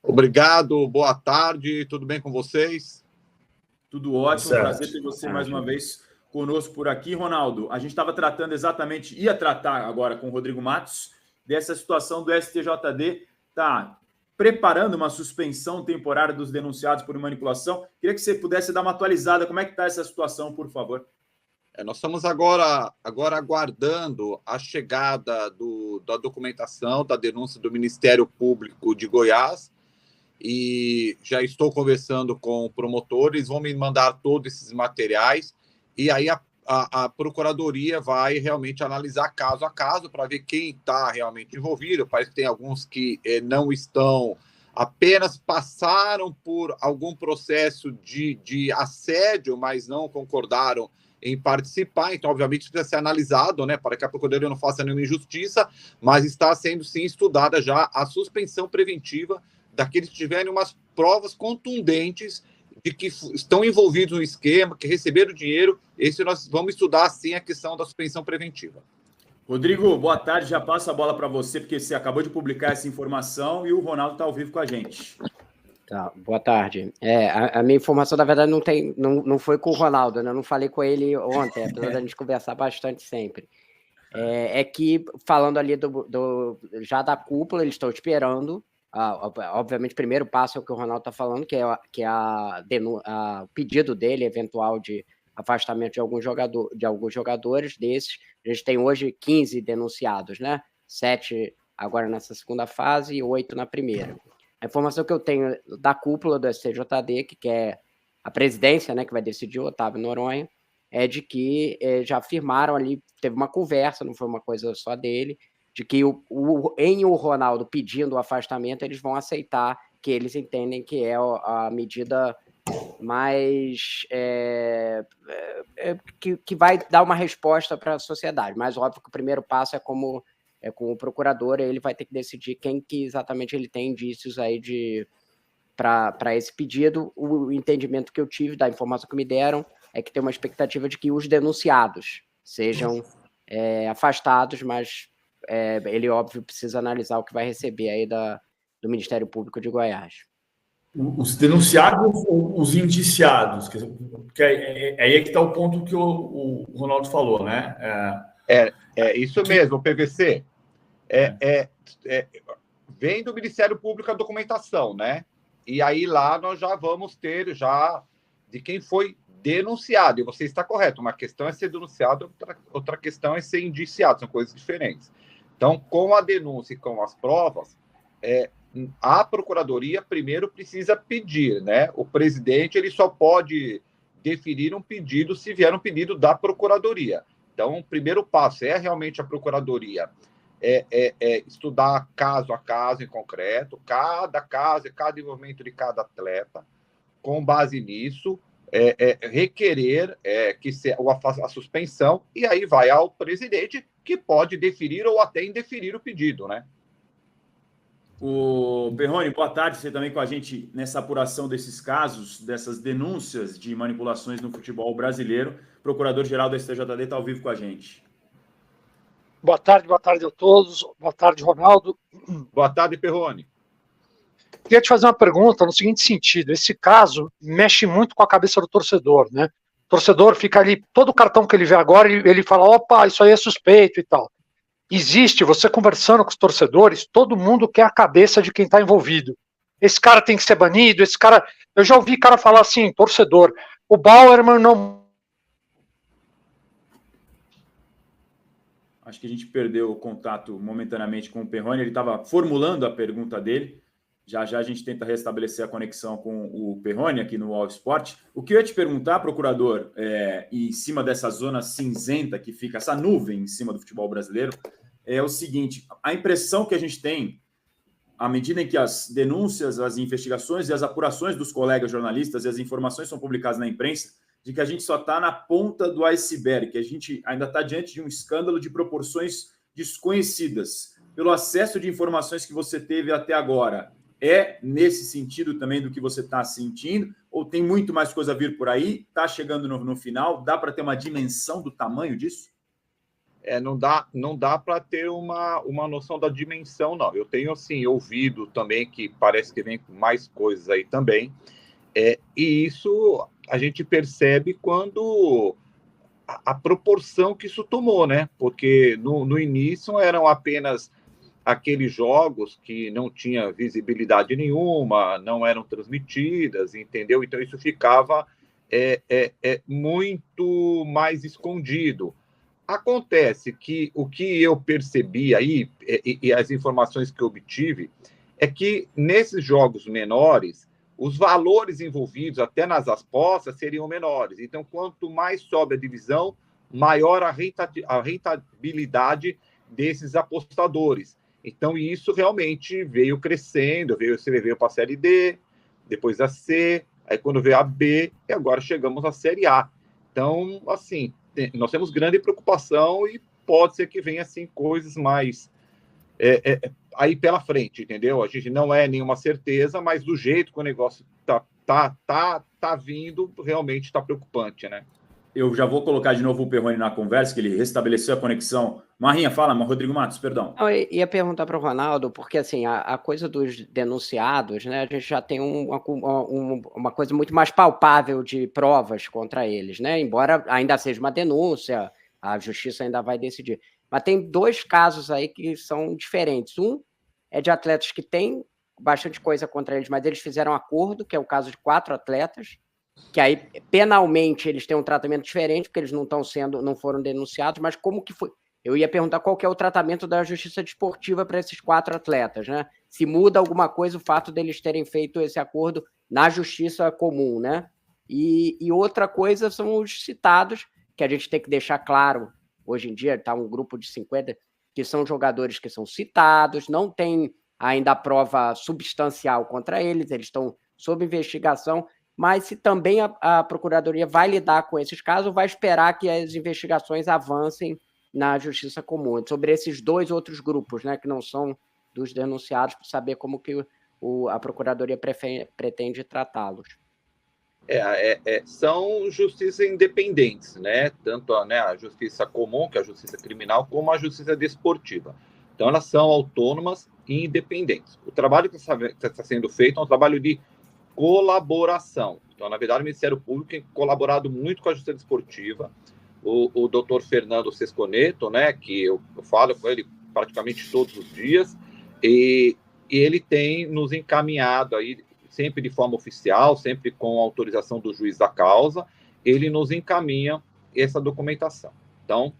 Obrigado, boa tarde, tudo bem com vocês? Tudo ótimo, prazer ter você mais uma vez conosco por aqui. Ronaldo, a gente estava tratando exatamente, ia tratar agora com o Rodrigo Matos, dessa situação do STJD, tá preparando uma suspensão temporária dos denunciados por manipulação. Queria que você pudesse dar uma atualizada, como é que está essa situação, por favor? Nós estamos agora aguardando a chegada da documentação, da denúncia do Ministério Público de Goiás, e já estou conversando com promotores, vão me mandar todos esses materiais, e aí a Procuradoria vai realmente analisar caso a caso para ver quem está realmente envolvido. Parece que tem alguns que não estão, apenas passaram por algum processo de assédio, mas não concordaram em participar, então obviamente precisa ser analisado, né, para que a Procuradoria não faça nenhuma injustiça, mas está sendo sim estudada já a suspensão preventiva daqueles que tiverem umas provas contundentes de que estão envolvidos no esquema, que receberam dinheiro. Esse nós vamos estudar sim a questão da suspensão preventiva. Rodrigo, boa tarde, já passo a bola para você, porque você acabou de publicar essa informação e o Ronaldo está ao vivo com a gente. Tá, boa tarde. A minha informação, na verdade, não foi com o Ronaldo, né? Eu não falei com ele ontem, apesar da gente conversar bastante sempre. É que, falando ali já da cúpula, eles estão esperando. Obviamente, o primeiro passo é o que o Ronaldo está falando, que é o pedido dele, eventual de afastamento de alguns jogadores desses. A gente tem hoje 15 denunciados, né? 7 agora nessa segunda fase e 8 na primeira. A informação que eu tenho da cúpula do STJD, que é a presidência, né, que vai decidir, o Otávio Noronha, é de que já afirmaram ali, teve uma conversa, não foi uma coisa só dele, de que em o Ronaldo pedindo o afastamento, eles vão aceitar, que eles entendem que é a medida mais que vai dar uma resposta para a sociedade. Mas óbvio que o primeiro passo é com o procurador, ele vai ter que decidir quem que exatamente ele tem indícios aí para esse pedido. O entendimento que eu tive, da informação que me deram, é que tem uma expectativa de que os denunciados sejam afastados, mas ele, óbvio, precisa analisar o que vai receber aí do Ministério Público de Goiás. Os denunciados ou os indiciados? Porque aí é que está o ponto que o Ronaldo falou, né? Isso mesmo, o PVC. Vem do Ministério Público a documentação, né? E aí lá nós já vamos ter de quem foi denunciado. E você está correto, uma questão é ser denunciado, outra questão é ser indiciado, são coisas diferentes. Então, com a denúncia e com as provas, a Procuradoria primeiro precisa pedir, né? O presidente ele só pode definir um pedido se vier um pedido da Procuradoria. Então, o primeiro passo é realmente a Procuradoria estudar caso a caso em concreto, cada caso, cada envolvimento de cada atleta, com base nisso, requerer a suspensão, e aí vai ao presidente, que pode deferir ou até indeferir o pedido, né? O Perrone, boa tarde, você também com a gente nessa apuração desses casos, dessas denúncias de manipulações no futebol brasileiro. Procurador-Geral da STJD está ao vivo com a gente. Boa tarde a todos. Boa tarde, Ronaldo. Boa tarde, Perrone. Queria te fazer uma pergunta no seguinte sentido. Esse caso mexe muito com a cabeça do torcedor, né? O torcedor fica ali, todo cartão que ele vê agora, ele fala, opa, isso aí é suspeito e tal. Existe, você conversando com os torcedores, todo mundo quer a cabeça de quem está envolvido. Esse cara tem que ser banido, esse cara... Eu já ouvi cara falar assim, torcedor, o Bauerman não... Acho que a gente perdeu o contato momentaneamente com o Perrone, ele estava formulando a pergunta dele. Já a gente tenta restabelecer a conexão com o Perrone aqui no All Sport. O que eu ia te perguntar, procurador, em cima dessa zona cinzenta que fica, essa nuvem em cima do futebol brasileiro, é o seguinte: a impressão que a gente tem, à medida em que as denúncias, as investigações e as apurações dos colegas jornalistas e as informações são publicadas na imprensa, de que a gente só está na ponta do iceberg, que a gente ainda está diante de um escândalo de proporções desconhecidas. Pelo acesso de informações que você teve até agora, é nesse sentido também do que você está sentindo? Ou tem muito mais coisa a vir por aí? Está chegando no final? Dá para ter uma dimensão do tamanho disso? não dá para ter uma noção da dimensão, não. Eu tenho, assim, ouvido também que parece que vem mais coisas aí também, e isso a gente percebe quando a proporção que isso tomou, né? Porque no início eram apenas aqueles jogos que não tinha visibilidade nenhuma, não eram transmitidas, entendeu? Então isso ficava muito mais escondido. Acontece que o que eu percebi aí, e as informações que eu obtive, é que nesses jogos menores, os valores envolvidos, até nas apostas, seriam menores. Então, quanto mais sobe a divisão, maior a rentabilidade desses apostadores. Então, isso realmente veio crescendo, veio para a Série D, depois a C, aí quando veio a B, e agora chegamos à Série A. Então, assim, nós temos grande preocupação e pode ser que venha, assim, coisas mais aí pela frente, entendeu? A gente não é nenhuma certeza, mas do jeito que o negócio tá vindo, realmente está preocupante, né? Eu já vou colocar de novo o Perrone na conversa, que ele restabeleceu a conexão. Marrinha, fala, Rodrigo Matos, perdão. Eu ia perguntar para o Ronaldo, porque assim, a coisa dos denunciados, né, a gente já tem uma coisa muito mais palpável de provas contra eles, né? Embora ainda seja uma denúncia, a justiça ainda vai decidir. Mas tem 2 casos aí que são diferentes. Um é de atletas que têm bastante coisa contra eles, mas eles fizeram acordo, que é o caso de 4 atletas, que aí penalmente eles têm um tratamento diferente, porque eles não foram denunciados, mas como que foi? Eu ia perguntar qual que é o tratamento da justiça desportiva para esses 4 atletas, né? Se muda alguma coisa o fato deles terem feito esse acordo na justiça comum, né? E outra coisa são os citados, que a gente tem que deixar claro, hoje em dia está um grupo de 50, que são jogadores que são citados, não tem ainda a prova substancial contra eles, eles estão sob investigação, mas se também a Procuradoria vai lidar com esses casos, vai esperar que as investigações avancem na justiça comum, sobre esses 2 outros grupos, né, que não são dos denunciados, para saber como que a Procuradoria pretende tratá-los. São justiças independentes, né? Tanto a justiça comum, que é a justiça criminal, como a justiça desportiva. Então, elas são autônomas e independentes. O trabalho que está sendo feito é um trabalho de colaboração. Então, na verdade, o Ministério Público tem colaborado muito com a justiça desportiva. O doutor Fernando Sesconeto, né, que eu falo com ele praticamente todos os dias, e ele tem nos encaminhado aí, sempre de forma oficial, sempre com autorização do juiz da causa, ele nos encaminha essa documentação. Então,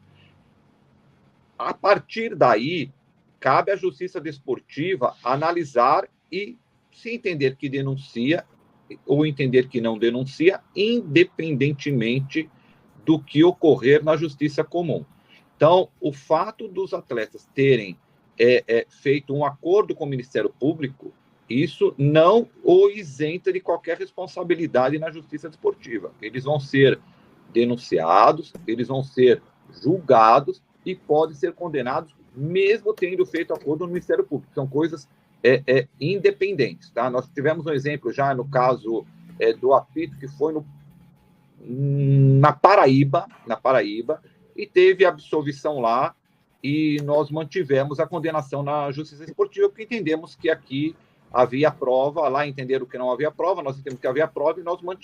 a partir daí, cabe à justiça desportiva analisar e, se entender que denuncia ou entender que não denuncia, independentemente do que ocorrer na justiça comum. Então, o fato dos atletas terem feito um acordo com o Ministério Público, isso não o isenta de qualquer responsabilidade na justiça desportiva. Eles vão ser denunciados, eles vão ser julgados e podem ser condenados, mesmo tendo feito acordo no Ministério Público. São coisas independentes. Tá? Nós tivemos um exemplo já no caso do apito, que foi na Paraíba, e teve absolvição lá, e nós mantivemos a condenação na justiça esportiva, porque entendemos que aqui havia prova, lá entenderam que não havia prova, nós entendemos que havia prova, e nós mantivemos